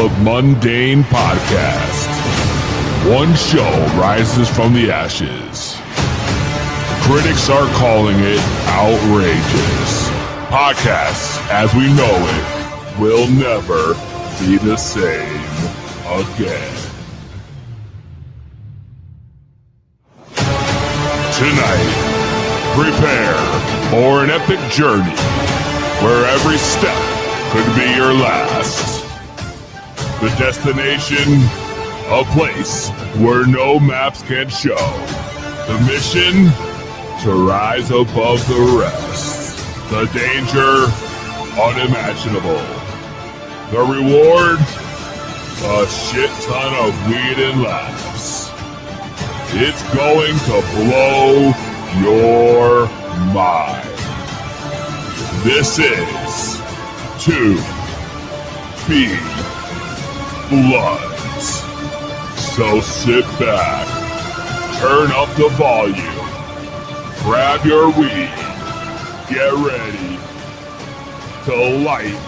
of Mundane Podcast. One show rises from the ashes. Critics are calling it outrageous. Podcasts, as we know it, will never be the same again. Tonight, prepare for an epic journey where every step could be your last. The destination, a place where no maps can show. The mission, to rise above the rest. The danger, unimaginable. The reward, a shit ton of weed and laughs. It's going to blow your mind. This is 2B Bloods. So sit back, turn up the volume, grab your weed, get ready to light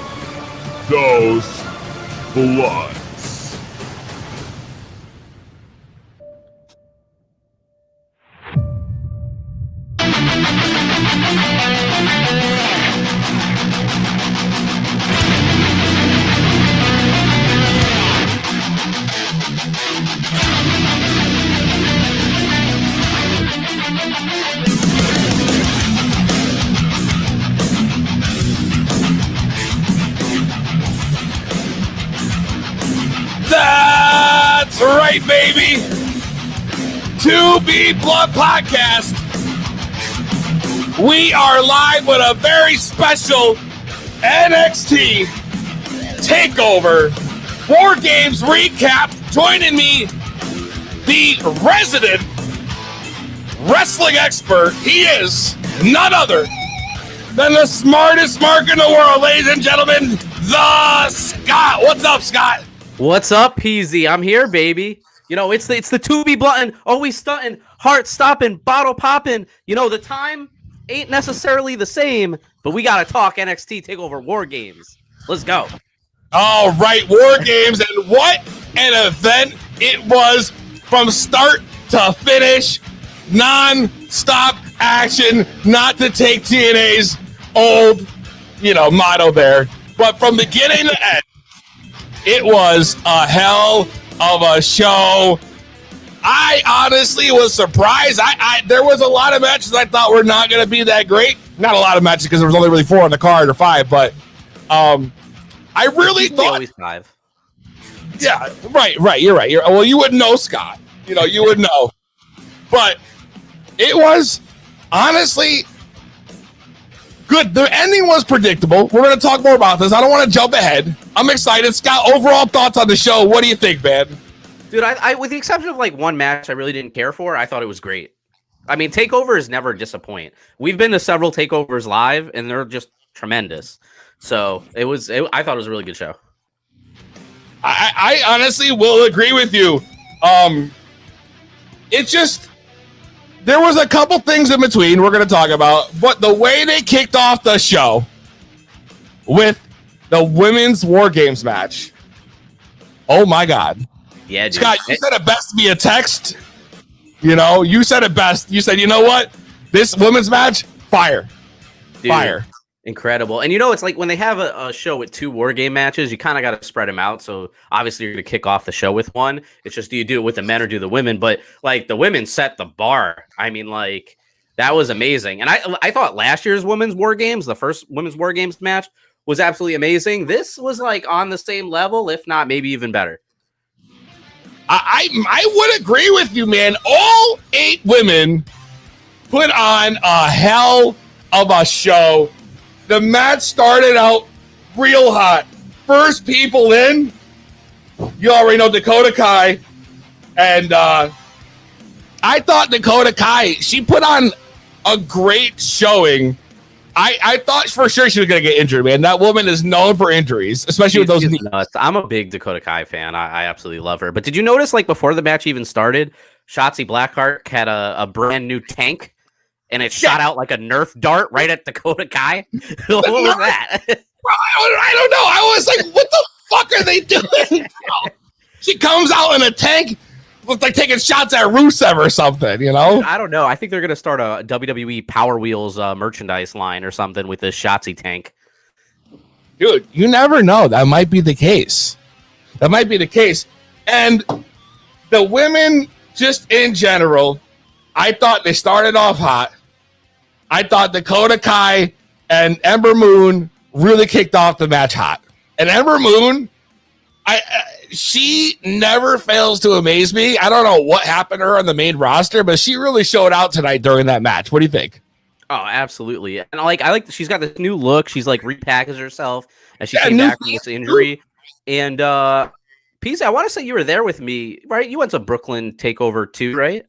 those bloods. That's right, baby. 2B Blood Podcast. We are live with a very special NXT Takeover WARGAMES recap. Joining me, the resident wrestling expert. He is none other than the smartest mark in the world, ladies and gentlemen, the Scott. What's up, Scott? What's up, PZ? I'm here, baby. You know, it's the 2B Bluntin', always stunting, heart stopping, bottle popping. You know, the time ain't necessarily the same, but we gotta talk NXT Takeover WARGAMES. Let's go. All right, WARGAMES, and what an event it was from start to finish. Non-stop action, not to take TNA's old, motto there, but from beginning to end, it was a hell of a show. I honestly was surprised. There was a lot of matches I thought were not going to be that great. Not a lot of matches because there was only really 4 on the card or 5, but I really thought always 5. Yeah, right. You're right. Well, you wouldn't know, Scott. You would know. But it was honestly good. The ending was predictable. We're going to talk more about this. I don't want to jump ahead. I'm excited. Scott, overall thoughts on the show. What do you think, man? Dude, I with the exception of like one match I really didn't care for, I thought it was great. I mean, takeovers never disappoint. We've been to several takeovers live, and they're just tremendous. So I thought it was a really good show. I honestly will agree with you. It's just there was a couple things in between we're going to talk about, but the way they kicked off the show with the women's WARGAMES match, oh my God. Yeah, dude. Scott, you said it best via text. You said it best. You said, you know what? This women's match, fire. Dude, fire. Incredible. And it's like when they have a show with 2 WARGAME matches, you kind of got to spread them out. So obviously you're going to kick off the show with one. It's just, do you do it with the men or do the women? But like the women set the bar. I mean, like that was amazing. And I thought last year's women's WARGAMES, the first women's WARGAMES match, was absolutely amazing. This was like on the same level, if not maybe even better. I would agree with you, man. All 8 women put on a hell of a show. The match started out real hot. First people in, you already know Dakota Kai. And I thought Dakota Kai, she put on a great showing. I thought for sure she was going to get injured, man. That woman is known for injuries, especially with those knees. Nuts. I'm a big Dakota Kai fan. I absolutely love her. But did you notice, like, before the match even started, Shotzi Blackheart had a brand new tank, and it shot out like a Nerf dart right at Dakota Kai? What was that? Bro, I don't know. I was like, what the fuck are they doing? She comes out in a tank, looks like taking shots at Rusev or something, you know? I don't know. I think they're going to start a WWE Power Wheels merchandise line or something with this Shotzi tank. Dude, you never know. That might be the case. And the women, just in general, I thought they started off hot. I thought Dakota Kai and Ember Moon really kicked off the match hot. And Ember Moon, she never fails to amaze me. I don't know what happened to her on the main roster, but she really showed out tonight during that match. What do you think? Oh, absolutely. And I like she's got this new look. She's like repackaged herself as she came back from this injury. And Peasy, I want to say you were there with me, right? You went to Brooklyn Takeover too, right?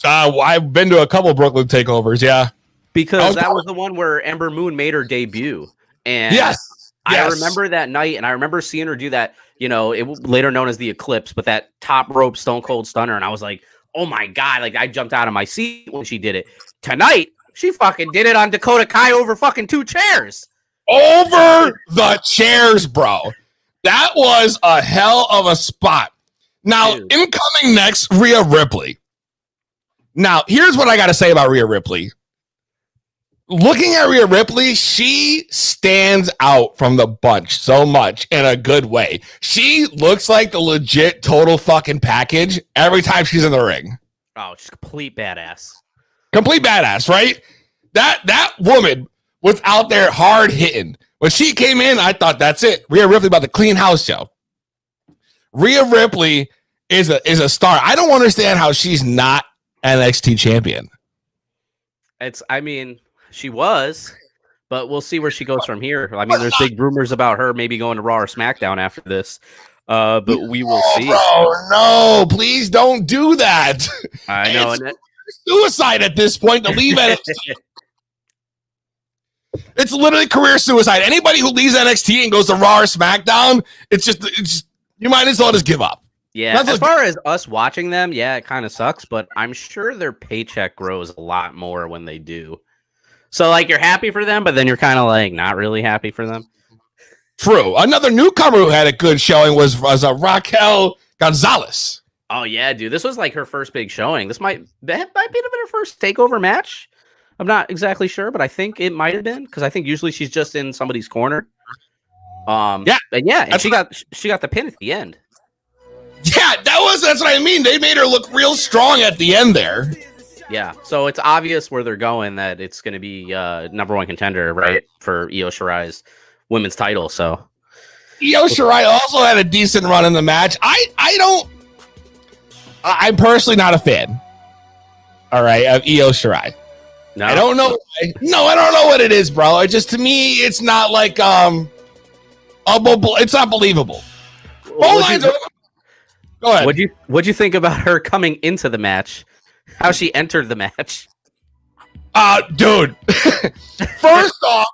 I've been to a couple Brooklyn Takeovers, yeah. Because that was the one where Ember Moon made her debut. And yes. I remember that night, and I remember seeing her do that, it later known as the Eclipse, but that top rope Stone Cold Stunner. And I was like, oh my God, like I jumped out of my seat when she did it. Tonight, she fucking did it on Dakota Kai over fucking 2 chairs. Over the chairs, bro. That was a hell of a spot. Now, incoming next, Rhea Ripley. Now, here's what I got to say about Rhea Ripley. Looking at Rhea Ripley, she stands out from the bunch so much in a good way. She looks like the legit total fucking package every time she's in the ring. Oh, she's complete badass. Complete badass, right? That woman was out there hard hitting. When she came in, I thought that's it. Rhea Ripley about to clean house show. Rhea Ripley is a star. I don't understand how she's not NXT champion. She was, but we'll see where she goes from here. I mean, there's big rumors about her maybe going to Raw or SmackDown after this, but we will see. Oh, no, please don't do that. I know. It's suicide at this point to leave NXT. It's literally career suicide. Anybody who leaves NXT and goes to Raw or SmackDown, it's just you might as well just give up. Yeah, as far as us watching them, yeah, it kind of sucks, but I'm sure their paycheck grows a lot more when they do. So, like, you're happy for them, but then you're kind of, like, not really happy for them. True. Another newcomer who had a good showing was Raquel Gonzalez. Oh, yeah, dude. This was, like, her first big showing. This might be her first TakeOver match. I'm not exactly sure, but I think it might have been, because I think usually she's just in somebody's corner. And she got the pin at the end. Yeah, that's what I mean. They made her look real strong at the end there. Yeah, so it's obvious where they're going that it's going to be number one contender, right, for Io Shirai's women's title. So Io Shirai also had a decent run in the match. I'm personally not a fan. All right, of Io Shirai. No, I don't know why. No, I don't know what it is, bro. It just, to me, it's not like it's not believable. Go ahead. What'd you think about her coming into the match? How she entered the match? Dude. First off,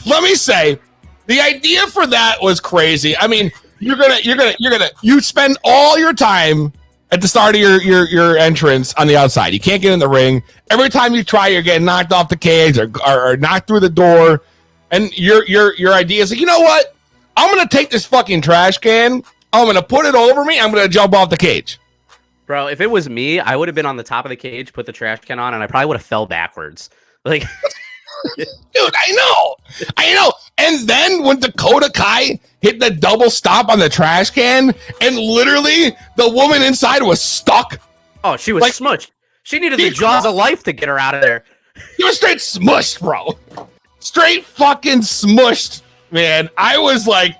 let me say, the idea for that was crazy. I mean, you spend all your time at the start of your entrance on the outside. You can't get in the ring. Every time you try, you're getting knocked off the cage or knocked through the door. And your idea is like, you know what? I'm gonna take this fucking trash can. I'm gonna put it over me. I'm gonna jump off the cage. Bro, if it was me, I would have been on the top of the cage, put the trash can on, and I probably would have fell backwards. Like, dude, I know. And then when Dakota Kai hit the double stop on the trash can, and literally the woman inside was stuck. Oh, she was smushed. She needed the jaws of life to get her out of there. She was straight smushed, bro. Straight fucking smushed, man. I was like,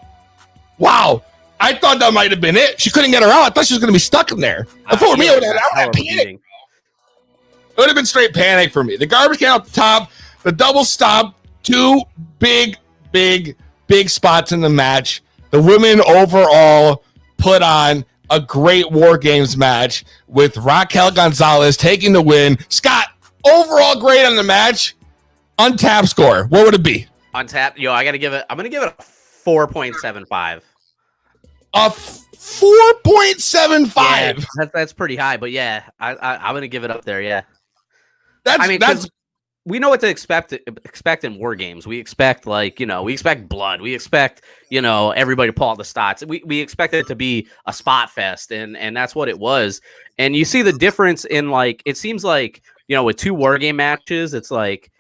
wow. I thought that might have been it. She couldn't get her out. I thought she was going to be stuck in there. For me, it would have had panic. It would have been straight panic for me. The garbage can out the top, the double stop, 2 big spots in the match. The women overall put on a great War Games match with Raquel Gonzalez taking the win. Scott, overall great on the match. Untapped score. What would it be? Untapped? I'm going to give it a 4.75. A 4.75. Yeah, that's pretty high, but yeah, I'm gonna give it up there. Yeah, that's we know what to expect in war games. We expect we expect blood. We expect, everybody to pull out the stops. We expect it to be a spot fest, and that's what it was. And you see the difference in it seems like, with two war game matches, it's like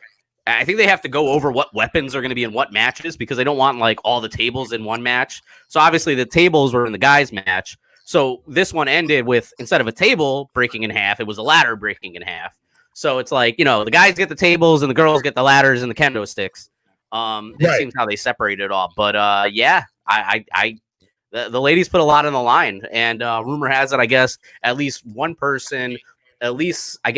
I think they have to go over what weapons are going to be in what matches because they don't want all the tables in one match. So obviously the tables were in the guys match. So this one ended with, instead of a table breaking in half, it was a ladder breaking in half. So it's the guys get the tables and the girls get the ladders and the kendo sticks. It seems how they separate it all. But yeah, the ladies put a lot on the line, and rumor has it, I guess, at least one person,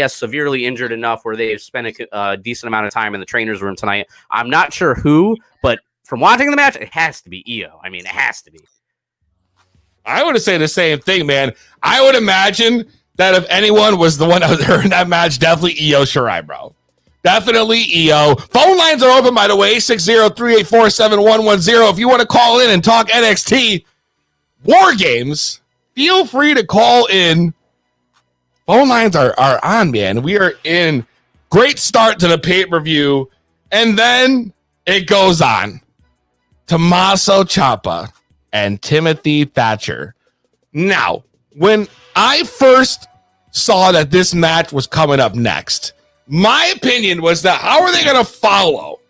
severely injured enough where they've spent a decent amount of time in the trainer's room tonight. I'm not sure who, but from watching the match, it has to be Io. I mean, it has to be. I would say the same thing, man. I would imagine that if anyone was the one that was in that match, definitely Io Shirai, bro. Definitely Io. Phone lines are open, by the way, 603-847-1110. If you want to call in and talk NXT War Games, feel free to call in. Phone lines are on, man. We are in great start to the pay-per-view, and then it goes on. Tommaso Ciampa and Timothy Thatcher. Now, when I first saw that this match was coming up next, my opinion was that how are they going to follow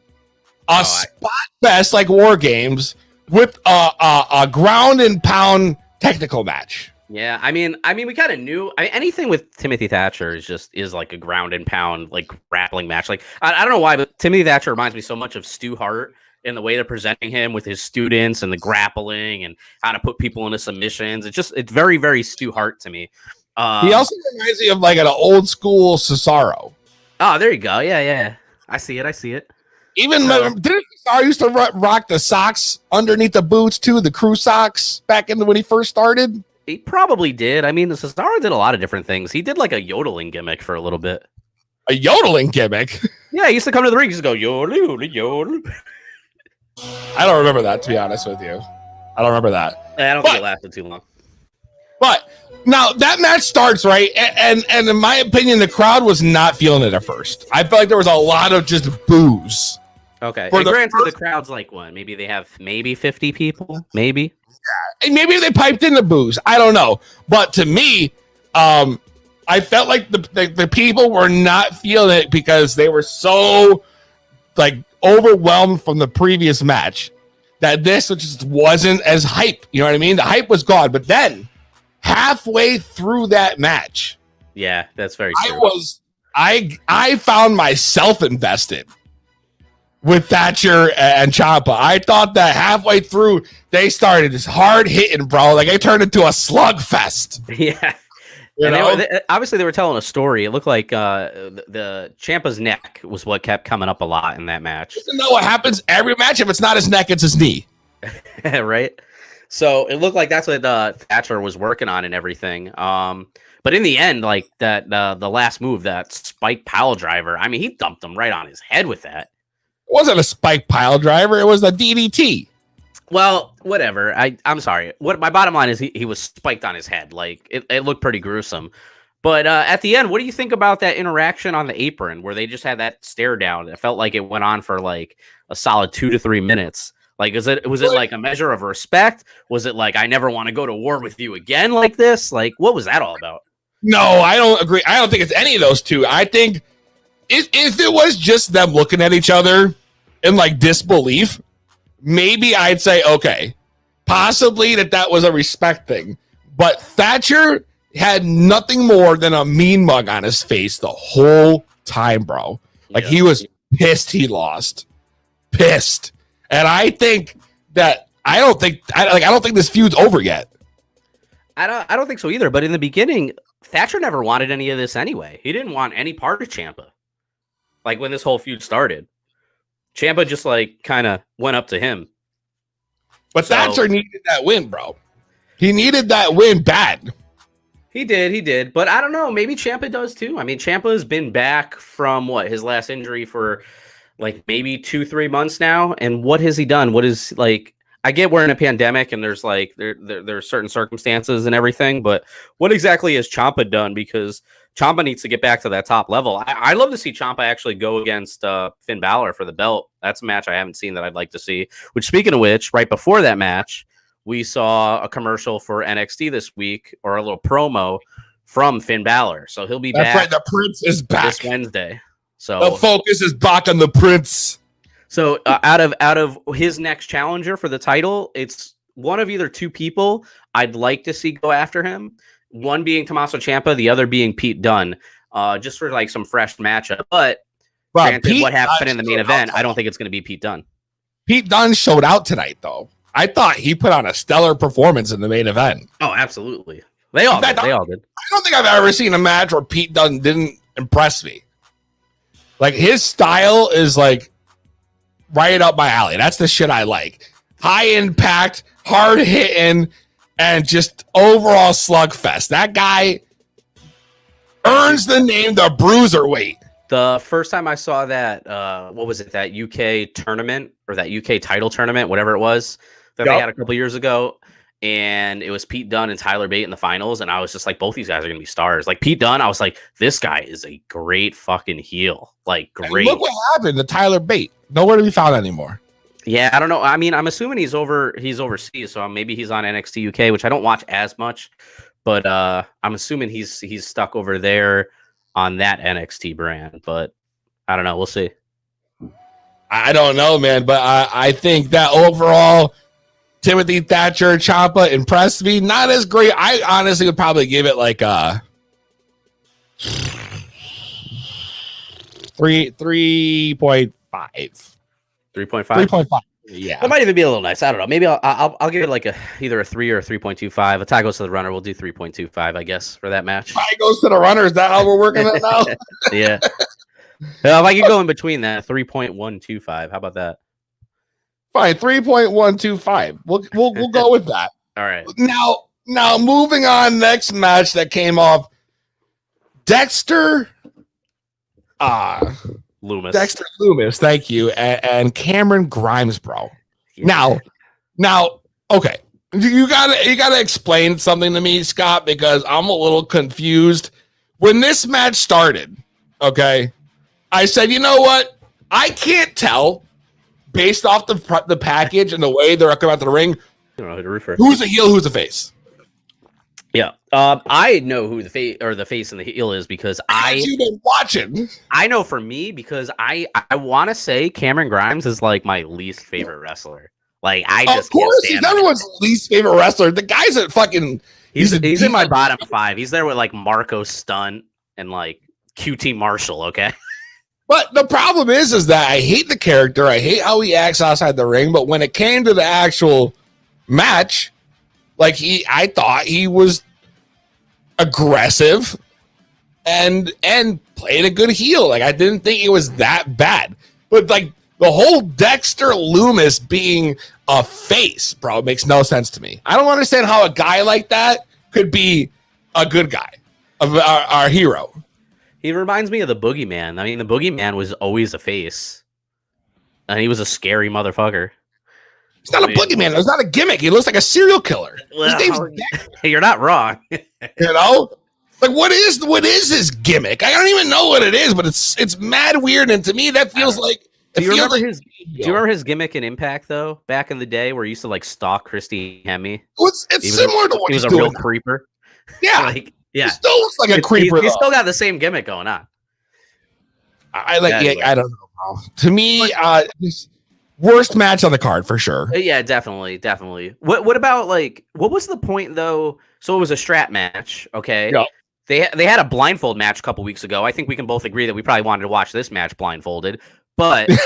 a spot fest like War Games with a ground and pound technical match? Yeah, I mean, we kind of knew. Anything with Timothy Thatcher is like a ground and pound, grappling match. I don't know why, but Timothy Thatcher reminds me so much of Stu Hart in the way they're presenting him with his students and the grappling and how to put people into submissions. It's very, very Stu Hart to me. He also reminds me of an old school Cesaro. Oh, there you go. Yeah. I see it. Even didn't Cesaro used to rock the socks underneath the boots too, the crew socks back when he first started? He probably did. I mean, Cesaro did a lot of different things. He did a yodeling gimmick for a little bit. A yodeling gimmick? Yeah, he used to come to the ring. He used to go, yodel, yodel. I don't remember that, to be honest with you. I don't remember that. I don't think it lasted too long. But now that match starts, right? And in my opinion, the crowd was not feeling it at first. I felt like there was a lot of just boos. Okay. And granted, the crowd's what? Maybe they have 50 people? Maybe? Yeah. And maybe they piped in the boos. I don't know. But to me, I felt like the people were not feeling it because they were so overwhelmed from the previous match that this just wasn't as hype. You know what I mean? The hype was gone. But then halfway through that match, yeah, that's very true. I found myself invested with Thatcher and Ciampa. I thought that halfway through they started this hard hitting, bro. It turned into a slugfest. Yeah. Obviously, they were telling a story. It looked like the Ciampa's neck was what kept coming up a lot in that match. You know what happens every match? If it's not his neck, it's his knee. Right? So it looked like that's what Thatcher was working on and everything. But in the end, the last move, that spike pile driver, I mean, he dumped him right on his head with that. It wasn't a spike pile driver. It was a DDT. Well, whatever. I'm sorry. What my bottom line is, he was spiked on his head. It looked pretty gruesome. But at the end, what do you think about that interaction on the apron where they just had that stare down? It felt like it went on for a solid 2 to 3 minutes. Was it a measure of respect? Was it I never want to go to war with you again like this? What was that all about? No, I don't agree. I don't think it's any of those two. I think if it was just them looking at each other in disbelief, maybe I'd say, okay, possibly that was a respect thing. But Thatcher had nothing more than a mean mug on his face the whole time, bro. He was pissed he lost. Pissed. And I think that I don't think this feud's over yet. I don't think so either. But in the beginning, Thatcher never wanted any of this anyway. He didn't want any part of Ciampa. When this whole feud started, Ciampa just kind of went up to him. But Thatcher needed that win, bro. He needed that win bad. He did. But I don't know. Maybe Ciampa does too. I mean, Ciampa has been back from his last injury for maybe 2-3 months now. And what has he done? What is I get we're in a pandemic and there's like there are certain circumstances and everything, but what exactly has Ciampa done? Because Ciampa needs to get back to that top level. I love to see Ciampa actually go against Finn Balor for the belt. That's a match I haven't seen that I'd like to see. Which, speaking of which, right before that match, we saw a commercial for NXT this week, or a little promo from Finn Balor. So he'll be back. That's right. The Prince is back this Wednesday. So the focus is back on the Prince. So out of his next challenger for the title, it's one of either two people I'd like to see go after him. One being Tommaso Ciampa, the other being Pete Dunne, just for like some fresh matchup. But granted, what happened in the main event, I don't think it's going to be Pete Dunne. Pete Dunne showed out tonight, though. I thought he put on a stellar performance in the main event. Oh, absolutely. They all did. They all did. I don't think I've ever seen a match where Pete Dunne didn't impress me. Like, his style is like right up my alley. That's the shit I like. High impact, hard hitting, and just overall slugfest. That guy earns the name the Bruiserweight. The first time I saw that, what was it? That UK tournament or that UK title tournament, whatever it was that they had a couple years ago. And it was Pete Dunne and Tyler Bate in the finals. And I was just like, both these guys are going to be stars. Like Pete Dunne, I was like, this guy is a great fucking heel. Like, great. And look what happened to Tyler Bate. Nowhere to be found anymore. Yeah, I don't know. I mean, I'm assuming he's overseas. So maybe he's on NXT UK, which I don't watch as much. But I'm assuming he's stuck over there on that NXT brand. But I don't know. We'll see. I don't know, man. But I think that overall, Timothy Thatcher Ciampa impressed me. Not as great. I honestly would probably give it like a 3.5. 3.5. Yeah. That might even be a little nice. I don't know. Maybe I'll give it like either a 3 or a 3.25. A tie goes to the runner. We'll do 3.25, I guess, for that match. Tie goes to the runner. Is that how we're working it now? Yeah. Well, if I could go in between that, 3.125. How about that? Fine, 3.125. We'll go with that. All right. Now moving on. Next match that came off, Dexter Loomis, thank you, and Cameron Grimes, bro. Yeah. Now, okay, you gotta explain something to me, Scott, because I'm a little confused. When this match started, okay, I said, you know what? I can't tell based off the package and the way they're coming out to the ring, I don't know who to refer. Who's a heel? Who's a face? Yeah, I know who the face and the heel is because you've been watching. I know for me because I want to say Cameron Grimes is like my least favorite wrestler. Like of course he's everyone's least favorite wrestler. The guy's a fucking he's in my bottom 5. He's there with like Marco Stunt and like QT Marshall. Okay. But the problem is that I hate the character. I hate how he acts outside the ring. But when it came to the actual match, like I thought he was aggressive and played a good heel. Like I didn't think it was that bad. But like the whole Dexter Loomis being a face, bro, makes no sense to me. I don't understand how a guy like that could be a good guy, of our hero. He reminds me of the Boogeyman. I mean, the Boogeyman was always a face, and he was a scary motherfucker. He's not a boogeyman. It's not a gimmick. He looks like a serial killer. Well, you're not wrong. You know, like what is his gimmick? I don't even know what it is, but it's mad weird. And to me, that feels like. Do you remember his gimmick in Impact though? Back in the day, where he used to like stalk Christy Hemme. It's similar to what he was a real creeper. Yeah, yeah. He still looks like a creeper. He's still got the same gimmick going on. I don't know. Bro. To me, worst match on the card for sure. Yeah, definitely. What about like what was the point though? So it was a strap match, okay? Yep. They had a blindfold match a couple weeks ago. I think we can both agree that we probably wanted to watch this match blindfolded. But what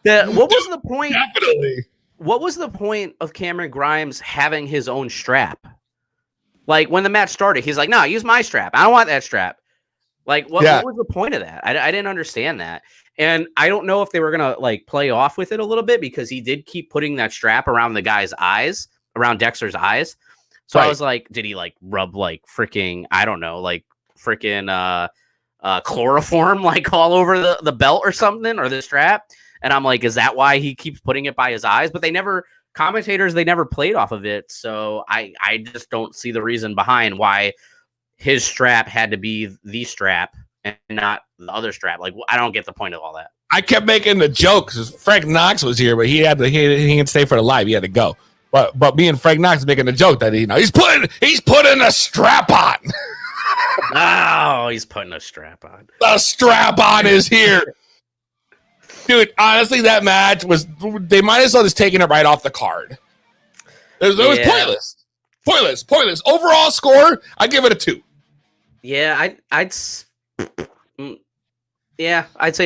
was the point? Definitely. What was the point of Cameron Grimes having his own strap? Like when the match started, he's like, "No, use my strap. I don't want that strap." Like, what was the point of that? I didn't understand that. And I don't know if they were going to like play off with it a little bit because he did keep putting that strap around the guy's eyes, around Dexter's eyes. So I was like, did he like rub like freaking, I don't know, like freaking chloroform like all over the belt or something or the strap? And I'm like, is that why he keeps putting it by his eyes? But they never played off of it. So I just don't see the reason behind why his strap had to be the strap and not the other strap. Like, I don't get the point of all that. I kept making the joke because Frank Knox was here, but he had to stay for the live. He had to go. But me and Frank Knox making the joke that he's putting a strap on. Oh, he's putting a strap on. The strap on is here. Dude, honestly, that match they might as well just taken it right off the card. It was pointless. Overall score, I give it a 2. Yeah, I'd say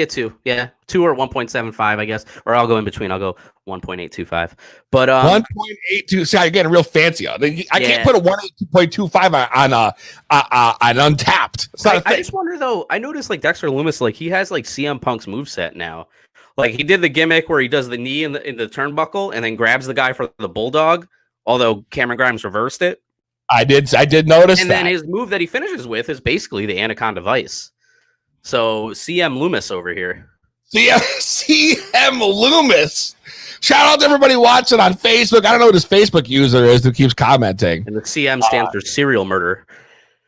a 2. Yeah, 2 or 1.75, I guess. Or I'll go in between. I'll go 1.825. But 1.82. See, you're getting real fancy. I can't put a 1.25 on Untapped. It's not a thing. I just wonder though. I noticed like Dexter Lumis, like he has like CM Punk's moveset now. Like he did the gimmick where he does the knee in the turnbuckle and then grabs the guy for the bulldog. Although Cameron Grimes reversed it. I did notice and that. And then his move that he finishes with is basically the Anaconda Vice. So CM Loomis over here. CM Loomis. Shout out to everybody watching on Facebook. I don't know what his Facebook user is who keeps commenting. And the CM stands for serial murder.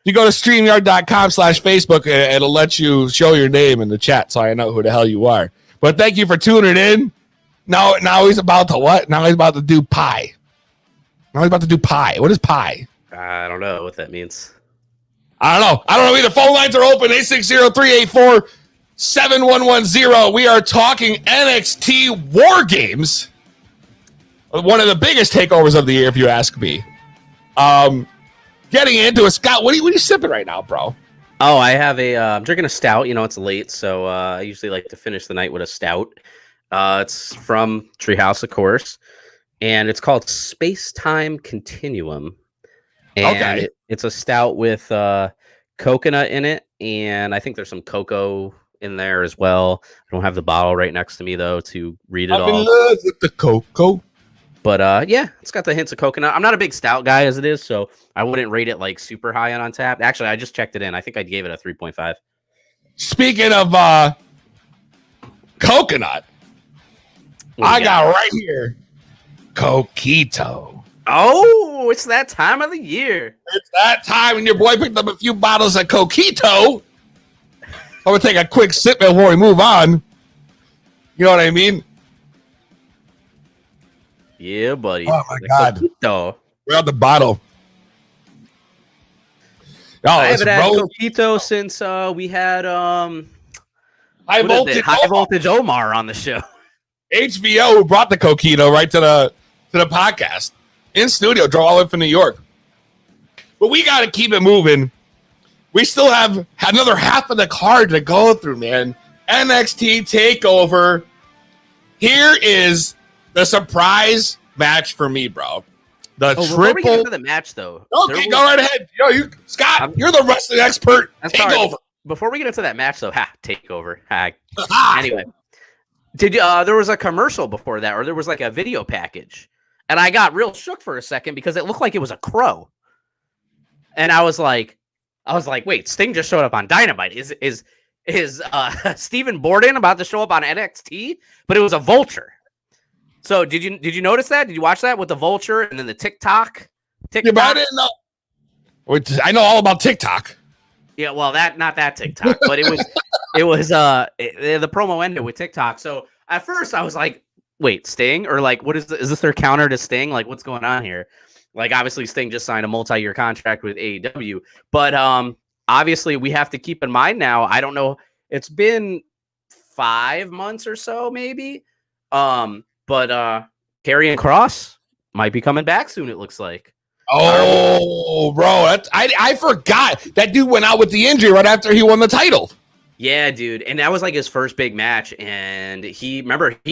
You go to StreamYard.com/Facebook and it'll let you show your name in the chat so I know who the hell you are. But thank you for tuning in. Now he's about to what? Now he's about to do pie. What is pie? I don't know what that means. I don't know either. Phone lines are open. 860-384-7110. We are talking NXT War Games. One of the biggest takeovers of the year, if you ask me. Getting into it, Scott, what are you sipping right now, bro? Oh, I have I'm drinking a stout. You know, it's late, so I usually like to finish the night with a stout. It's from Treehouse, of course, and it's called Space Time Continuum. And it's a stout with coconut in it, and I think there's some cocoa in there as well. I don't have the bottle right next to me though to read it all. I'm in love with the cocoa. But yeah, it's got the hints of coconut. I'm not a big stout guy as it is, so I wouldn't rate it like super high on Untapped. Actually, I just checked it in. I think I gave it a 3.5. Speaking of coconut, I got right here Coquito. Oh, it's that time of the year. It's that time, and your boy picked up a few bottles of Coquito. I'm going to take a quick sip before we move on. You know what I mean? Yeah, buddy. Oh, my God. Coquito. We're out the bottle. I haven't had Coquito since we had High Voltage Omar on the show. HBO, who brought the Coquito right to the podcast. In studio, drove all the way from New York. But we got to keep it moving. We still have another half of the card to go through, man. NXT TakeOver. Here is the surprise match for me, bro. Before we get into the match, though. Okay, go right ahead. Scott, you're the wrestling expert. TakeOver. Before we get into that match, though, TakeOver. Anyway, there was a commercial before that, or there was like a video package. And I got real shook for a second because it looked like it was a crow. And I was like, wait, Sting just showed up on Dynamite. Is Stephen Borden about to show up on NXT? But it was a vulture. So did you notice that? Did you watch that with the vulture and then the TikTok? Yeah, but I didn't know. I know all about TikTok. Yeah, well, not that TikTok, but it was the promo ended with TikTok. So at first I was like, wait, Sting? Or like, what is this their counter to Sting? Like, what's going on here? Like, obviously, Sting just signed a multi-year contract with AEW. But obviously, we have to keep in mind now, I don't know, it's been 5 months or so, maybe. But Karrion Kross might be coming back soon, it looks like. Oh, bro, I forgot. That dude went out with the injury right after he won the title. Yeah, dude. And that was like his first big match. And he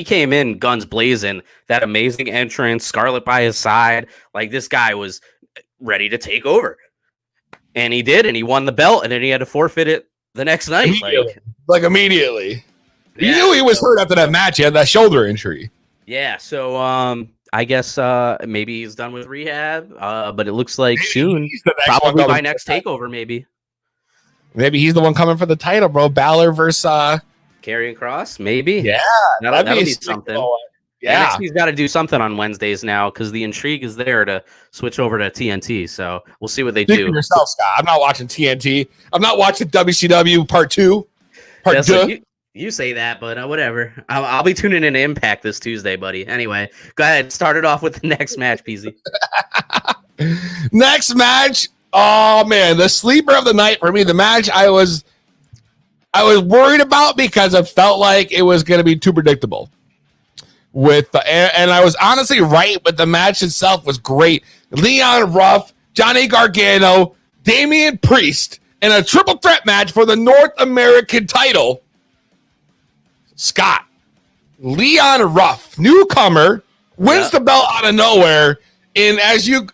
came in guns blazing, that amazing entrance, Scarlett by his side. Like, this guy was ready to take over. And he did, and he won the belt, and then he had to forfeit it the next night. Immediately. Yeah, you knew he was hurt after that match. He had that shoulder injury. Yeah, so I guess maybe he's done with rehab, but it looks like soon, probably by next TakeOver, maybe. Maybe he's the one coming for the title, bro. Balor versus Karrion Kross, maybe. Yeah, that'll be something. Yeah, NXT's got to do something on Wednesdays now because the intrigue is there to switch over to TNT. So we'll see what they Speak do. for yourself, Scott. I'm not watching TNT. I'm not watching WCW Part 2. Part 2. You say that, but whatever. I'll be tuning in to Impact this Tuesday, buddy. Anyway, go ahead. Start it off with the next match, PZ. Next match. Oh man, the sleeper of the night for me. The match I was worried about because it felt like it was going to be too predictable. And I was honestly right, but the match itself was great. Leon Ruff, Johnny Gargano, Damian Priest, in a triple threat match for the North American title. Scott, Leon Ruff, newcomer, wins the belt out of nowhere in, as you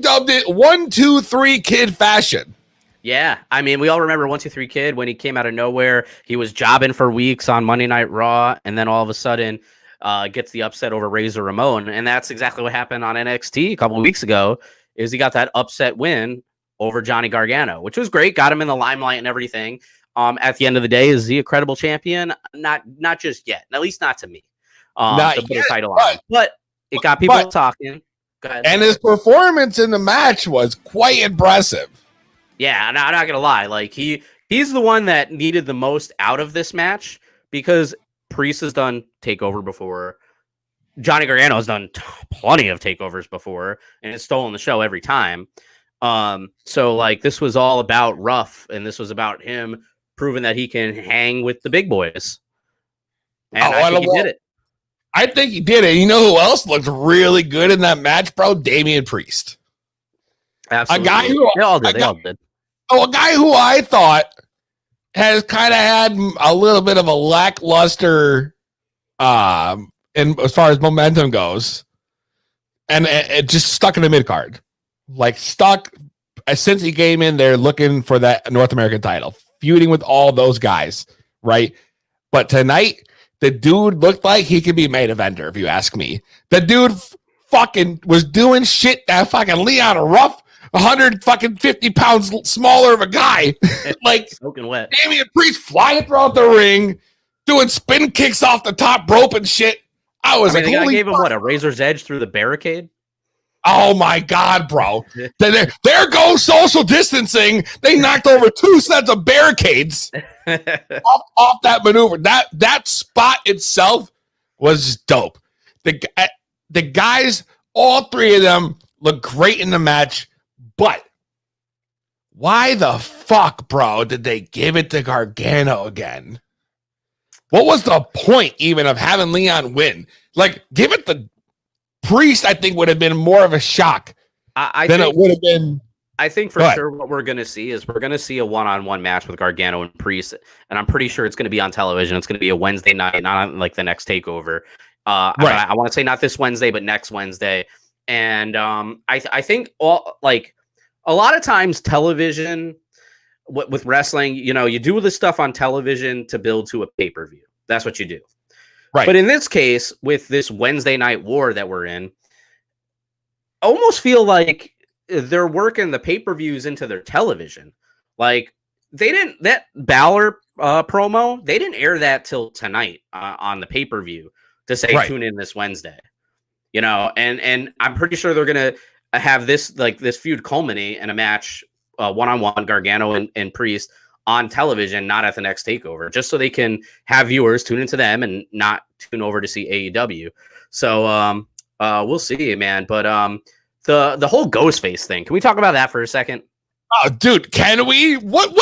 dubbed it, 1, 2, 3 kid fashion. Yeah, I mean, we all remember 1, 2, 3 Kid when he came out of nowhere. He was jobbing for weeks on Monday Night Raw, and then all of a sudden gets the upset over Razor Ramon, and that's exactly what happened on NXT a couple of weeks ago. Is he got that upset win over Johnny Gargano, which was great, got him in the limelight and everything. At the end of the day, is he a credible champion? Not just yet, at least not to me. To put a title on, but it got people talking. Go ahead. And his performance in the match was quite impressive. Yeah, I'm not gonna lie. Like he's the one that needed the most out of this match because Priest has done Takeover before. Johnny Gargano has done plenty of takeovers before and has stolen the show every time. So like this was all about Ruff, and this was about him proving that he can hang with the big boys. And I think he did it. I think he did it. You know who else looked really good in that match, bro? Damian Priest. Absolutely. They all did. Oh, a guy who I thought has kind of had a little bit of a lackluster in as far as momentum goes, and it just stuck in the mid card, like stuck since he came in there looking for that North American title, feuding with all those guys, right? But tonight, the dude looked like he could be main eventer, if you ask me. The dude fucking was doing shit that fucking Leon Ruff, 150 pounds smaller of a guy, like soaking wet. Damian Priest flying throughout the ring, doing spin kicks off the top rope and shit. I was like, they gave him what, a razor's edge through the barricade? Oh my god, bro! There goes social distancing. They knocked over 2 sets of barricades off that maneuver. That spot itself was dope. The guys, all 3 of them, look great in the match. But why the fuck, bro, did they give it to Gargano again? What was the point even of having Leon win? Like, give it to Priest, I think would have been more of a shock than it would have been. I think for sure what we're going to see is we're going to see a one-on-one match with Gargano and Priest, and I'm pretty sure it's going to be on television. It's going to be a Wednesday night, not on like the next Takeover. I want to say not this Wednesday, but next Wednesday. And I think a lot of times television with wrestling, you do this stuff on television to build to a pay-per-view. That's what you do. Right. But in this case, with this Wednesday night war that we're in, I almost feel like they're working the pay-per-views into their television. Like that Balor promo, they didn't air that till tonight on the pay-per-view to say tune in this Wednesday. And I'm pretty sure they're going to have this feud culminate in a match one-on-one Gargano and Priest on television, not at the next Takeover, just so they can have viewers tune into them and not tune over to see AEW. So we'll see, man. But the whole Ghostface thing, can we talk about that for a second? Oh, dude, can we? What?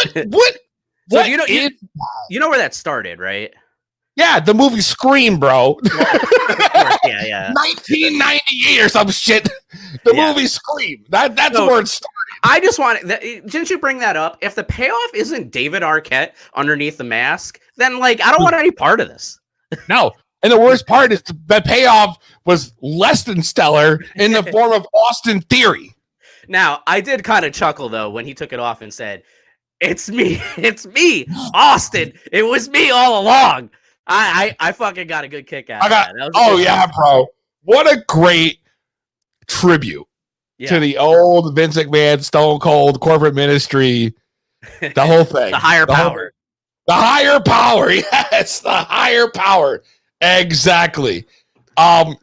So you know where that started, right? Yeah, the movie Scream, bro. Yeah. 1998 or some shit. The movie Scream. That's where it started. I just want didn't you bring that up? If the payoff isn't David Arquette underneath the mask, then I don't want any part of this. No. And the worst part is the payoff was less than stellar in the form of Austin Theory. Now, I did kind of chuckle though when he took it off and said, it's me, Austin. It was me all along. I fucking got a good kick out of that. Yeah, bro. What a great tribute to the old Vince McMahon, Stone Cold, corporate ministry, the whole thing. The higher power. The higher power. Yes, the higher power. Exactly. We'll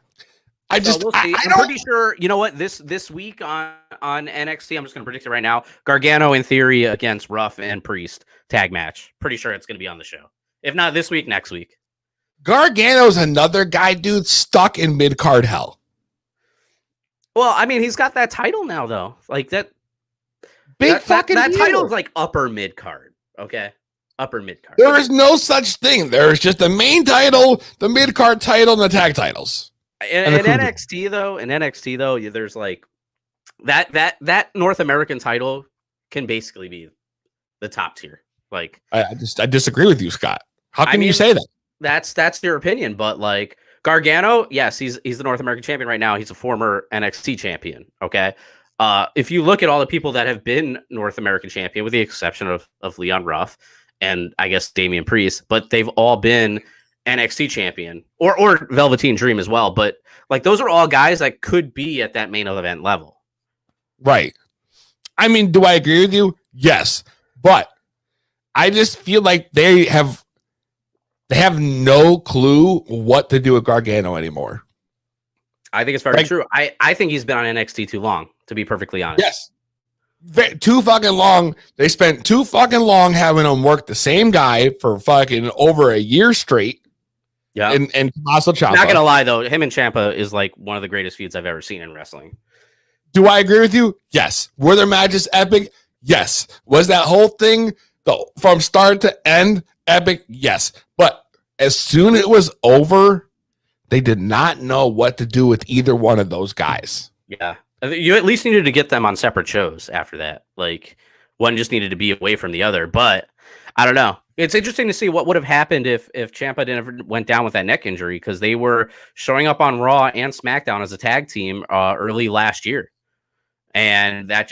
see. I'm pretty sure. You know what? This week on NXT, I'm just going to predict it right now. Gargano in theory against Ruff and Priest tag match. Pretty sure it's going to be on the show. If not this week, next week. Gargano's another guy, dude, stuck in mid card hell. Well, I mean, he's got that title now, though. Like that fucking that title's like upper mid card. Okay, upper mid card. There is no such thing. There is just the main title, the mid card title, and the tag titles. In NXT though, there's like that North American title can basically be the top tier. Like I disagree with you, Scott. How can you say that? That's your opinion, but like Gargano, yes, he's the North American champion right now. He's a former NXT champion. Okay. If you look at all the people that have been North American champion, with the exception of Leon Ruff and I guess Damian Priest, but they've all been NXT champion or Velveteen Dream as well. But like those are all guys that could be at that main event level. Right. I mean, do I agree with you? Yes. But I just feel like they have no clue what to do with Gargano anymore. I think it's very true. I think he's been on NXT too long, to be perfectly honest. Yes. Too fucking long. They spent too fucking long having him work the same guy for fucking over a year straight. Yeah. And Tommaso Ciampa. Not going to lie, though, him and Ciampa is like one of the greatest feuds I've ever seen in wrestling. Do I agree with you? Yes. Were their matches epic? Yes. Was that whole thing from start to end epic? Yes. But as soon as it was over, they did not know what to do with either one of those guys. Yeah. You at least needed to get them on separate shows after that. Like, one just needed to be away from the other. But I don't know. It's interesting to see what would have happened if Ciampa didn't went down with that neck injury, because they were showing up on Raw and SmackDown as a tag team early last year. And that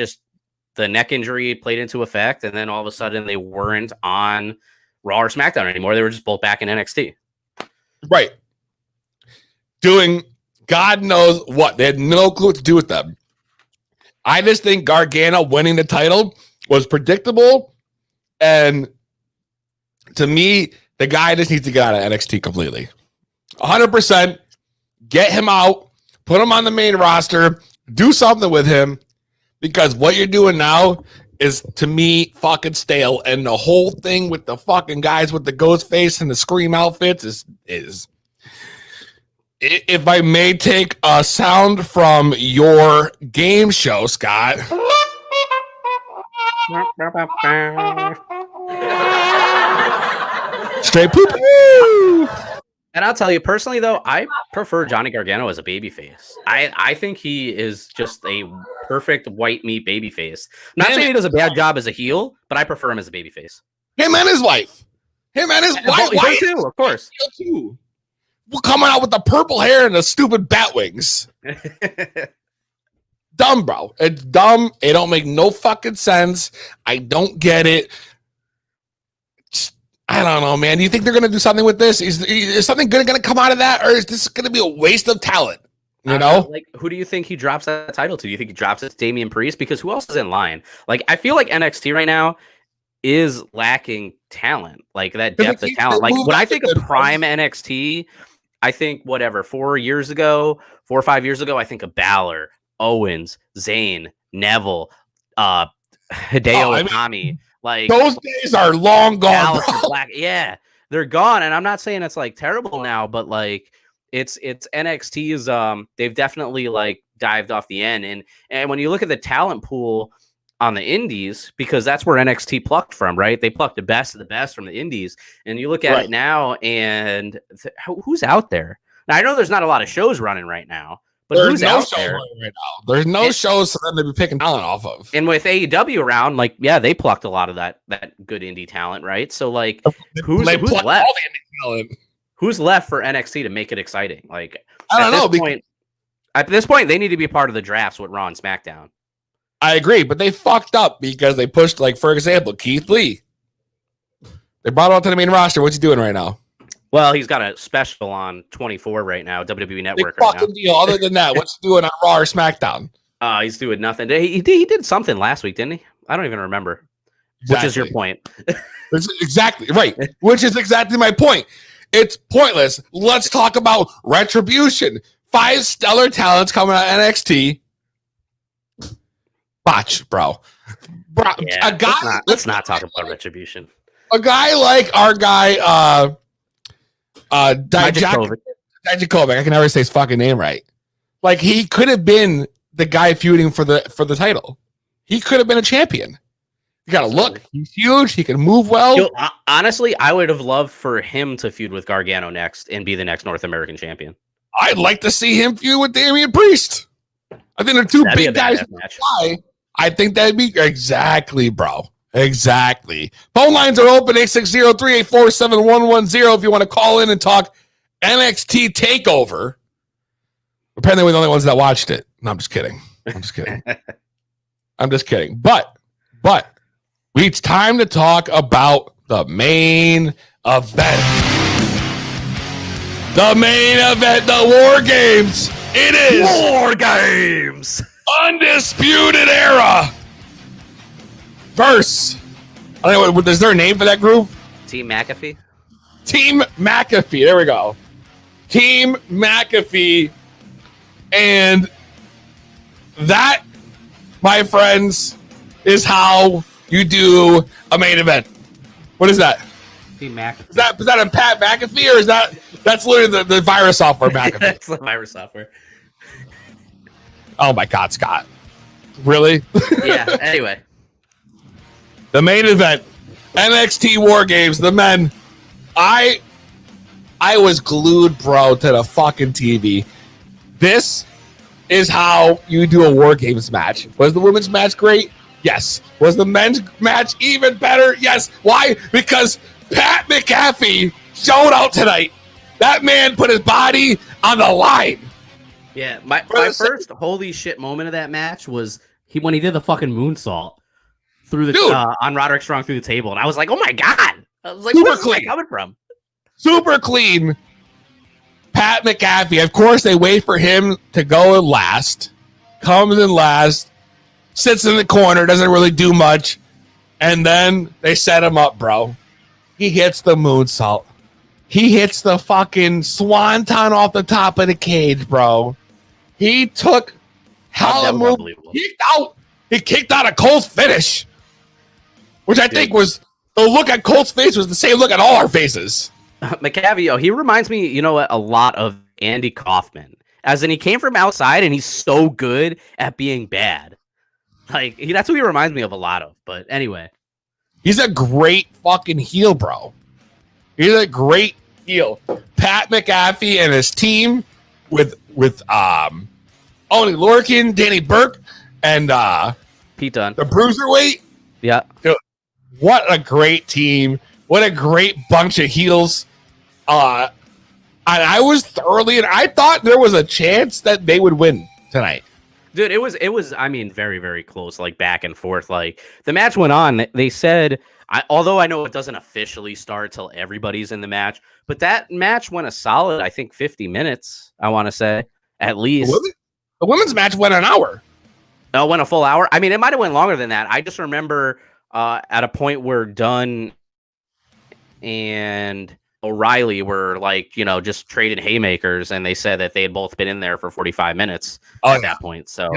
the neck injury played into effect. And then all of a sudden they weren't on Raw or SmackDown anymore. They were just both back in NXT. Right. Doing God knows what. They had no clue what to do with them. I just think Gargano winning the title was predictable. And to me, the guy just needs to get out of NXT completely. 100%. Get him out. Put him on the main roster. Do something with him. Because what you're doing now is, to me, fucking stale. And the whole thing with the fucking guys with the ghost face and the Scream outfits is if I may take a sound from your game show, Scott. Straight poo-poo. And I'll tell you personally, though, I prefer Johnny Gargano as a babyface. I think he is just a perfect white meat babyface. Not saying he does a bad job as a heel, but I prefer him as a babyface. Him and his wife. Him and his wife too, of course. Too. We're coming out with the purple hair and the stupid bat wings. Dumb, bro. It's dumb. It don't make no fucking sense. I don't get it. I don't know, man. Do you think they're going to do something with this? Is something good going to come out of that? Or is this going to be a waste of talent? You know? Like, who do you think he drops that title to? Do you think he drops it to Damian Priest? Because who else is in line? Like, I feel like NXT right now is lacking talent. Like, that depth of talent. Like, when I think of prime NXT, I think 4 or 5 years ago, I think of Balor, Owens, Zayn, Neville, Hideo Itami. Like, those days are long gone, bro. Black. Yeah, they're gone. And I'm not saying it's like terrible now, but like it's NXT's they've definitely like dived off the end. And when you look at the talent pool on the indies, because that's where NXT plucked from, right? They plucked the best of the best from the indies. And you look at it now, and who's out there? Now, I know there's not a lot of shows running right now, but who's out there right now? There's no shows for them to be picking talent off of. And with AEW around, like, yeah, they plucked a lot of that good indie talent, right? So, like, who's left? All the indie talent. Who's left for NXT to make it exciting? Like, I don't know. At this point, they need to be part of the drafts with Raw and SmackDown. I agree, but they fucked up because they pushed, like, for example, Keith Lee. They brought him up to the main roster. What's he doing right now? Well, he's got a special on 24 right now, WWE Network right now. Deal. Other than that, what's he doing on Raw or SmackDown? He's doing nothing. He did something last week, didn't he? I don't even remember. Which is your point. That's exactly right. Which is exactly my point. It's pointless. Let's talk about Retribution. 5 stellar talents coming out of NXT. Botch, bro. Yeah, A guy. let's not talk about Retribution. A guy like our guy, Dijakovic. I can never say his fucking name right. Like, he could have been the guy feuding for the title. He could have been a champion. You gotta look. He's huge. He can move well. Yo, honestly, I would have loved for him to feud with Gargano next and be the next North American champion. I'd like to see him feud with Damian Priest. I think they're two big guys. I think that'd be exactly, bro. Exactly. Phone lines are open 860-384-7110 if you want to call in and talk NXT Takeover. Apparently, we're the only ones that watched it. No, I'm just kidding. I'm just kidding. But it's time to talk about the main event. The main event, the War Games. It is War Games. Undisputed Era. Verse. I don't know, is there a name for that group? Team McAfee. Team McAfee. There we go. Team McAfee. And that, my friends, is how you do a main event. What is that? Team McAfee. Is that a Pat McAfee, or is that's literally the virus software McAfee? That's the virus software. Oh my God, Scott. Really? Yeah, anyway. The main event, NXT War Games, the men. I was glued, bro, to the fucking TV. This is how you do a War Games match. Was the women's match great? Yes. Was the men's match even better? Yes. Why? Because Pat McAfee showed out tonight. That man put his body on the line. Yeah, my first holy shit moment of that match was when he did the fucking moonsault through the on Roderick Strong through the table, and I was like, oh my God. I was like, where's that coming from? Super clean. Pat McAfee, of course, they wait for him to go in last. Comes in last. Sits in the corner. Doesn't really do much. And then they set him up, bro. He hits the moonsault. He hits the fucking swanton off the top of the cage, bro. He took hella move. He kicked out a Cole's finish. Which I think was the look at Cole's face was the same look at all our faces. McAfee, he reminds me, you know, a lot of Andy Kaufman. As in, he came from outside and he's so good at being bad. Like, that's who he reminds me of a lot of. But anyway. He's a great fucking heel, bro. He's a great heel. Pat McAfee and his team with Only Lorcan, Danny Burke, and Pete Dunne. The Bruiserweight. Yeah. Dude, what a great team. What a great bunch of heels. And I was thoroughly, and I thought there was a chance that they would win tonight. Dude, it was, I mean, very, very close, like back and forth. Like the match went on. They said, although I know it doesn't officially start till everybody's in the match, but that match went a solid, I think, 50 minutes, I want to say, at least. The women's match went an hour. Oh, went a full hour? I mean, it might have went longer than that. I just remember at a point where Dunn and O'Reilly were like, you know, just trading haymakers, and they said that they had both been in there for 45 minutes at that point. So,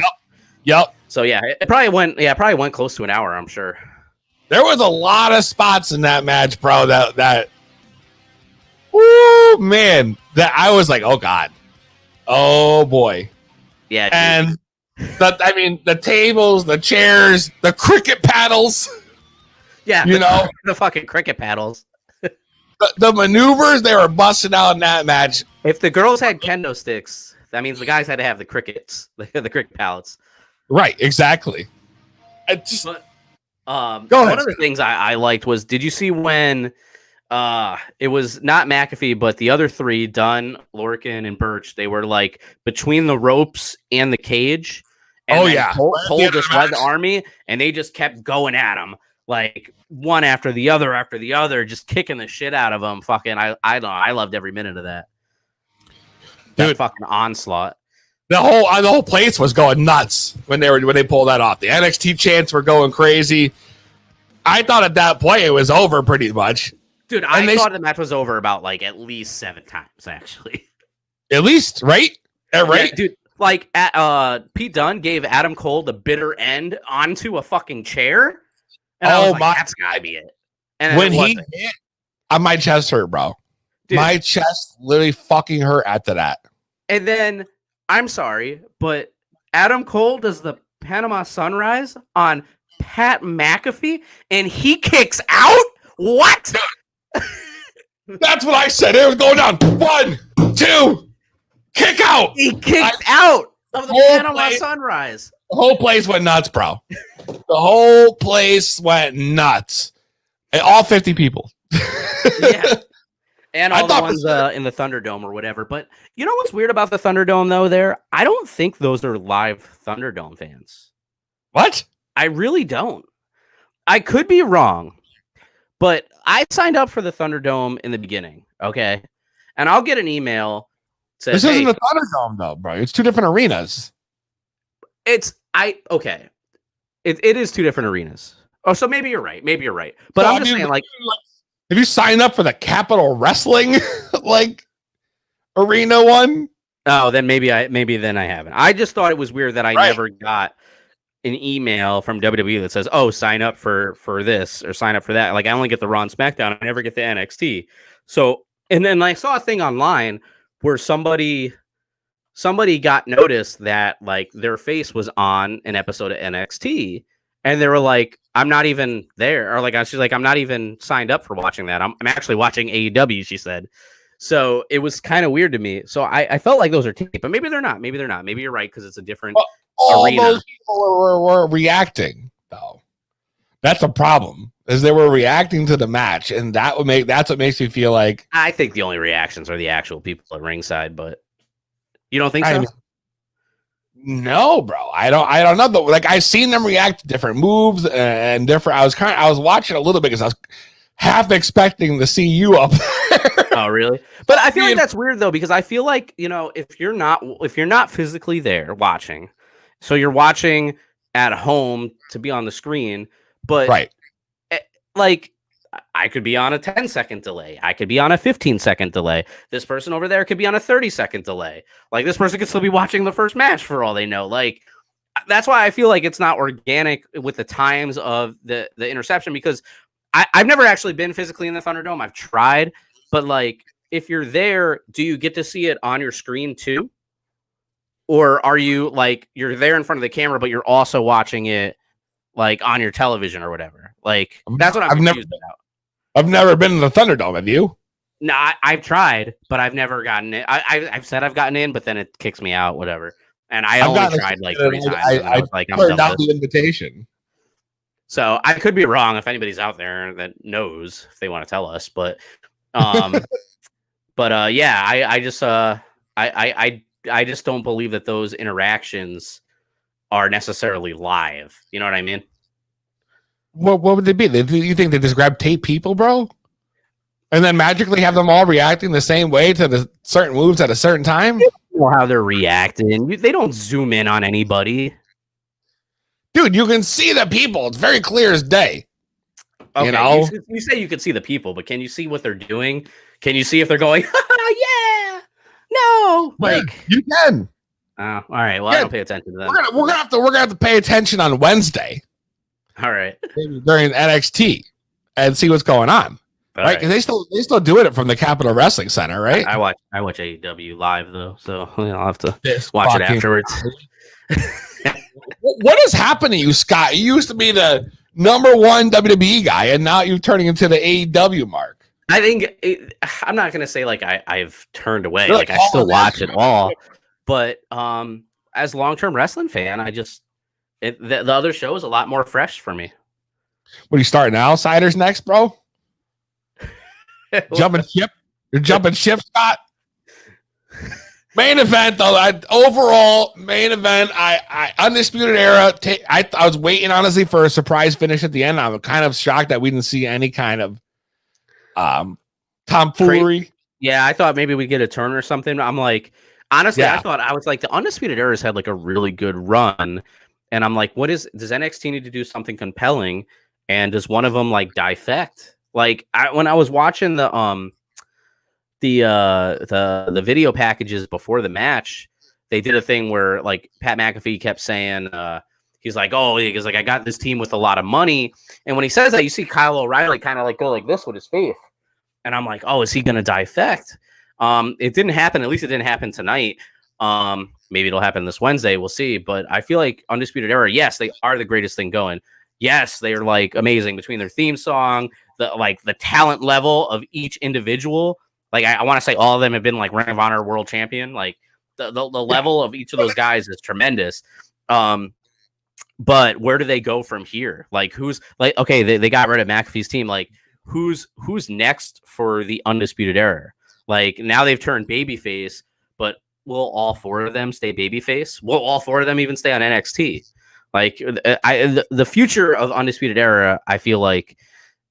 yep. So yeah, it probably went close to an hour, I'm sure. There was a lot of spots in that match, bro. Oh man, that I was like, oh God, oh boy, yeah. And the tables, the chairs, the cricket paddles. Yeah, the fucking cricket paddles. The maneuvers they were busting out in that match. If the girls had kendo sticks, that means the guys had to have the crickets, the cricket pallets. Right, exactly. One of the things I liked was, did you see when it was not McAfee, but the other three, Dunn, Lorcan, and Birch, they were like between the ropes and the cage. And Cole just led the army, and they just kept going at him. Like one after the other, just kicking the shit out of them. Fucking, I don't know. I loved every minute of that. Dude, that fucking onslaught. The whole place was going nuts when they pulled that off. The NXT chants were going crazy. I thought at that point it was over pretty much. Dude, I thought the match was over about like at least 7 times, actually. At least, right? Right? Yeah, dude, like Pete Dunne gave Adam Cole the bitter end onto a fucking chair. And I was like, that's gotta be it. And when he hit, my chest hurt, bro. Dude, my chest literally fucking hurt after that. And then, I'm sorry, but Adam Cole does the Panama Sunrise on Pat McAfee, and he kicks out? What? That's what I said. It was going down. 1, 2, kick out. He kicked out of the Panama Sunrise. The whole place went nuts, bro. The whole place went nuts. And all 50 people. Yeah. And all the ones in the Thunderdome or whatever. But you know what's weird about the Thunderdome, though, I don't think those are live Thunderdome fans. What? I really don't. I could be wrong. But I signed up for the Thunderdome in the beginning, okay? And I'll get an email. Says, this isn't the Thunderdome, though, bro. It's 2 different arenas. Okay. It is 2 different arenas. Oh, so maybe you're right. But so I'm just saying, like, have you signed up for the Capital Wrestling like arena one? Oh, then maybe then I haven't. I just thought it was weird that I never got an email from WWE that says, "Oh, sign up for this or sign up for that." Like I only get the Raw and SmackDown. I never get the NXT. So, and then I saw a thing online where somebody got noticed that like their face was on an episode of NXT, and they were like, "I'm not even there," or like she's like, "I'm not even signed up for watching that. I'm actually watching AEW." She said. So it was kind of weird to me. So I felt like those are taped, but maybe they're not. Maybe you're right because it's a different. Well, all those people were reacting, though. That's a problem. Is they were reacting to the match, and that's what makes me feel like. I think the only reactions are the actual people at ringside, but you don't think so? No, bro. I don't know. Like I've seen them react to different moves and different. I was watching a little bit because I was half expecting to see you up there. Oh, really? But I feel like that's weird though, because I feel like, you know, if you're not physically there watching, so you're watching at home to be on the screen, but right. Like I could be on a 10-second delay. I could be on a 15-second delay. This person over there could be on a 30-second delay. Like this person could still be watching the first match for all they know. Like that's why I feel like it's not organic with the times of the interception, because I've never actually been physically in the Thunderdome. I've tried, but like if you're there, do you get to see it on your screen too? Or are you like you're there in front of the camera, but you're also watching it like on your television or whatever? Like that's what I'm confused about. I've never been in the Thunderdome. Have you? No, I've tried, but I've never gotten it. I've said I've gotten in, but then it kicks me out, whatever. And I only tried like 3 times. I was like, I'm turned down the invitation. So I could be wrong. If anybody's out there that knows, if they want to tell us, but yeah, I just don't believe that those interactions are necessarily live. You know what I mean? What would they be? You think they just grab tape people, bro? And then magically have them all reacting the same way to the certain moves at a certain time? Or how they're reacting. They don't zoom in on anybody. Dude, you can see the people. It's very clear as day. Okay, you know? You say you can see the people, but can you see what they're doing? Can you see if they're going, yeah, no? Like you can. Oh, all right. Well, I don't pay attention to that. We're gonna have to pay attention on Wednesday. All right. Maybe during NXT and see what's going on. Right? Because they still doing it from the Capitol Wrestling Center, right? I watch AEW live though, so I'll have to watch it afterwards. What has happened to you, Scott? You used to be the #1 WWE guy, and now you're turning into the AEW mark. I think I'm not gonna say like I've turned away. Like I still watch it all, but as a long-term wrestling fan, I just the other show is a lot more fresh for me. What are you starting Outsiders next, bro? Jumping ship? You're jumping ship, Scott? Main event, though. Overall, main event. I Undisputed Era. I was waiting, honestly, for a surprise finish at the end. I'm kind of shocked that we didn't see any kind of tomfoolery. Yeah, I thought maybe we'd get a turn or something. I'm like, honestly, I was like, the Undisputed Era's had like a really good run. And I'm like, does NXT need to do something compelling? And does one of them like dissect? Like when I was watching the video packages before the match, they did a thing where like Pat McAfee kept saying he's like, oh, because like I got this team with a lot of money, and when he says that, you see Kyle O'Reilly kind of like go like this with his face, and I'm like, oh, is he gonna dissect? It didn't happen. At least it didn't happen tonight. Maybe it'll happen this Wednesday. We'll see. But I feel like Undisputed Era, yes, they are the greatest thing going. Yes, they are like amazing between their theme song, the talent level of each individual. Like I want to say all of them have been like Ring of Honor World Champion. Like the level of each of those guys is tremendous. But where do they go from here? Like who's like, okay, they got rid of McAfee's team. Like who's next for the Undisputed Era? Like now they've turned babyface, but will all four of them stay babyface? Will all four of them even stay on NXT? Like the future of Undisputed Era, I feel like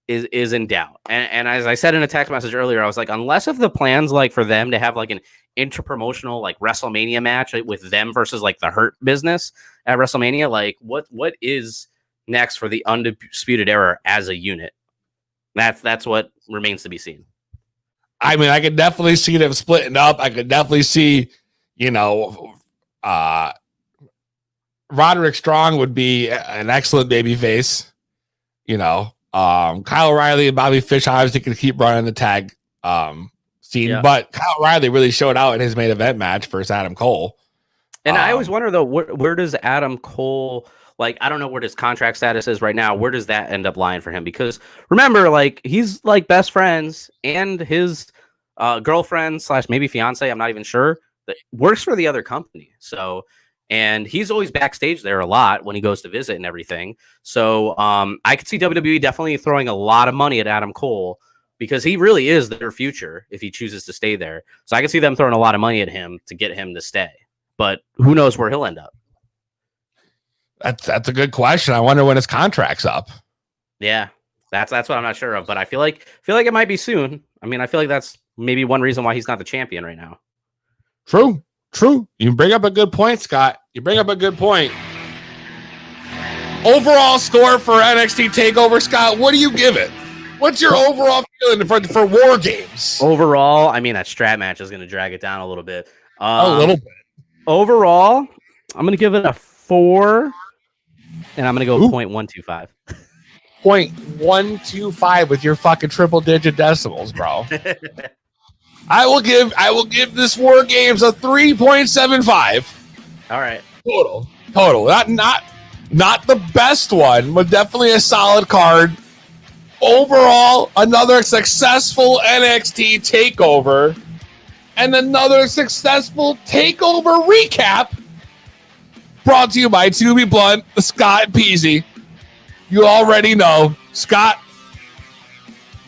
is in doubt. And as I said in a text message earlier, I was like, unless if the plans like for them to have like an interpromotional like WrestleMania match with them versus like the Hurt Business at WrestleMania, like what is next for the Undisputed Era as a unit? That's what remains to be seen. I mean, I could definitely see them splitting up. I could definitely see, Roderick Strong would be an excellent babyface. Kyle O'Reilly and Bobby Fish obviously can keep running the tag scene, but Kyle O'Reilly really showed out in his main event match versus Adam Cole. And I always wonder though, where does Adam Cole, like, I don't know what his contract status is right now. Where does that end up lying for him? Because remember, like, he's like best friends and his girlfriend / maybe fiance, I'm not even sure, that works for the other company. So, and he's always backstage there a lot when he goes to visit and everything. So I could see WWE definitely throwing a lot of money at Adam Cole because he really is their future if he chooses to stay there. So I can see them throwing a lot of money at him to get him to stay. But who knows where he'll end up? That's a good question. I wonder when his contract's up. Yeah, that's what I'm not sure of. But I feel like it might be soon. I mean, I feel like that's maybe one reason why he's not the champion right now. True. You bring up a good point, Scott. You bring up a good point. Overall score for NXT TakeOver, Scott, what do you give it? What's your overall feeling for War Games? Overall, I mean, that strap match is going to drag it down a little bit. A little bit. Overall, I'm going to give it a 4, and I'm going to go 0.125. 0.125 with your fucking triple digit decimals, bro. I will give this War Games a 3.75. All right. Total. Not the best one, but definitely a solid card. Overall, another successful NXT takeover and another successful takeover recap brought to you by To Be Blunt, Scott Peasy. You already know. Scott,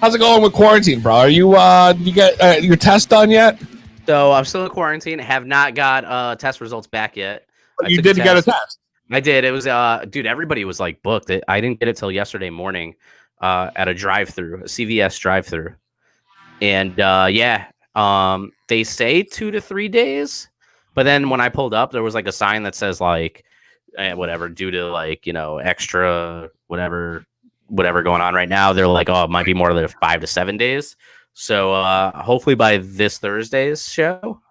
how's it going with quarantine, bro? Are you you get your test done yet? So I'm still in quarantine. Have not got test results back yet. You did get a test. I did. It was dude, everybody was like booked. I didn't get it till yesterday morning at a drive-through, a CVS drive-through. And they say 2 to 3 days. But then when I pulled up, there was like a sign that says like whatever, due to like, extra whatever going on right now. They're like, oh, it might be more than 5 to 7 days. So hopefully by this Thursday's show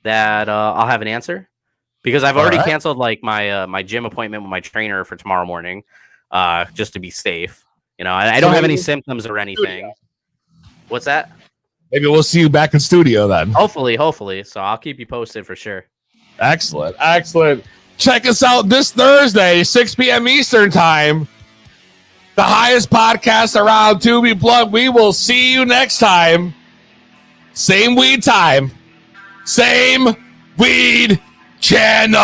that I'll have an answer, because I've already canceled like my gym appointment with my trainer for tomorrow morning, just to be safe. I don't have any symptoms or anything. What's that? Maybe we'll see you back in studio then. Hopefully. So I'll keep you posted for sure. Excellent. Check us out this Thursday, 6 p.m. Eastern time. The highest podcast around, To Be Blunt. We will see you next time. Same weed time. Same weed channel.